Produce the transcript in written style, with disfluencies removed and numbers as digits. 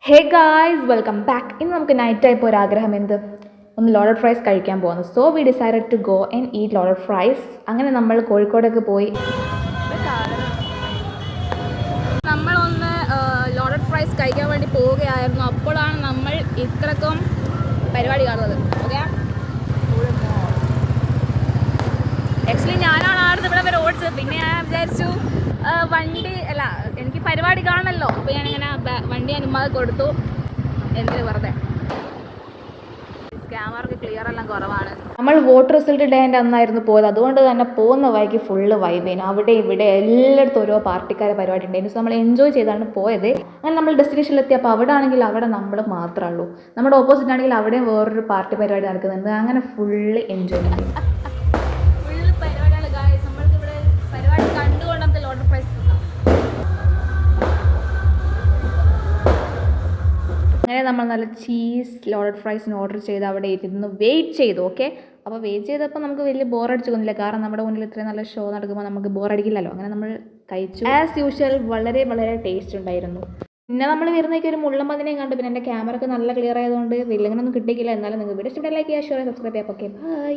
Hey guys welcome back. ഇന്ന് നമുക്ക് night ആയപ്പോൾ ഒരു ആഗ്രഹം ഒന്ന് ലോഡഡ് ഫ്രൈസ് കഴിക്കാൻ പോകുന്നു. So we decided to go and eat loaded fries. അങ്ങനെ നമ്മൾ കോഴിക്കോടൊക്കെ പോയി നമ്മളൊന്ന് ലോഡഡ് ഫ്രൈസ് കഴിക്കാൻ വേണ്ടി പോവുകയായിരുന്നു. അപ്പോഴാണ് നമ്മൾ ഇത്രക്കും പരിപാടി കാണുന്നത്. ഓക്കെ, ആക്ച്വലി ഞാനാണ് ആടുന്ന് ഇവിടെ വരെ ഓടിച്ചത്. പിന്നെ ഞാൻ വിചാരിച്ചു വണ്ടി അല്ല, എനിക്ക് പരിപാടി കാണണമല്ലോ. അപ്പോൾ ഞാനിങ്ങനെ വണ്ടി അനുമതി കൊടുത്തു. എന്തിനു വെറുതെ ക്യാമറക്ക് ക്ലിയർ എല്ലാം കുറവാണ്. നമ്മൾ വോട്ടർ റിസൾട്ട് ഡേൻ്റെ അന്നായിരുന്നു പോയത്. അതുകൊണ്ട് തന്നെ പോകുന്ന വഴിക്ക് ഫുള്ള് വൈബേനു. അവിടെ ഇവിടെ എല്ലായിടത്തും ഓരോ പാർട്ടിക്കാരെ പരിപാടി ഉണ്ടായിരുന്നു. സോ നമ്മൾ എൻജോയ് ചെയ്താണ് പോയത്. അങ്ങനെ നമ്മൾ ഡെസ്റ്റിനേഷനിൽ എത്തിയപ്പോൾ അവിടെ ആണെങ്കിൽ അവിടെ നമ്മൾ മാത്രമേ ഉള്ളൂ. നമ്മുടെ ഓപ്പോസിറ്റ് ആണെങ്കിൽ അവിടെയും വേറൊരു പാർട്ടി പരിപാടി നടക്കുന്നുണ്ട്. അങ്ങനെ ഫുള്ള് എൻജോയ് ചെയ്തു. അങ്ങനെ നമ്മൾ നല്ല ചീസ് ലോഡഡ് ഫ്രൈസിന് ഓർഡർ ചെയ്ത് അവിടെ ഇരുന്ന് വെയിറ്റ് ചെയ്തു. ഓക്കെ, അപ്പോൾ വെയിറ്റ് ചെയ്തപ്പോൾ നമുക്ക് വലിയ ബോറടിച്ചു തോന്നില്ല. കാരണം നമ്മുടെ മുന്നിൽ ഇത്രയും നല്ല ഷോ നടക്കുമ്പോൾ നമുക്ക് ബോറടിക്കില്ലല്ലോ. അങ്ങനെ നമ്മൾ കഴിച്ചു. ആസ് യൂഷ്വൽ വളരെ വളരെ ടേസ്റ്റ് ഉണ്ടായിരുന്നു. പിന്നെ നമ്മൾ വരുന്നേക്ക് ഒരു മുള്ളമ്പതിനെയും കണ്ടു. പിന്നെ എൻ്റെ ക്യാമറക്ക് നല്ല ക്ലിയർ ആയതുകൊണ്ട് വലിയ ഒന്നും കിട്ടിയില്ല. എന്നാലും നിങ്ങൾക്ക് വീഡിയോ ഇഷ്ടപ്പെട്ട ലൈക്ക് ചെയ്യുക, ഷെയർ സബ്സ്ക്രൈബ് ചെയ്യാം. Okay, by.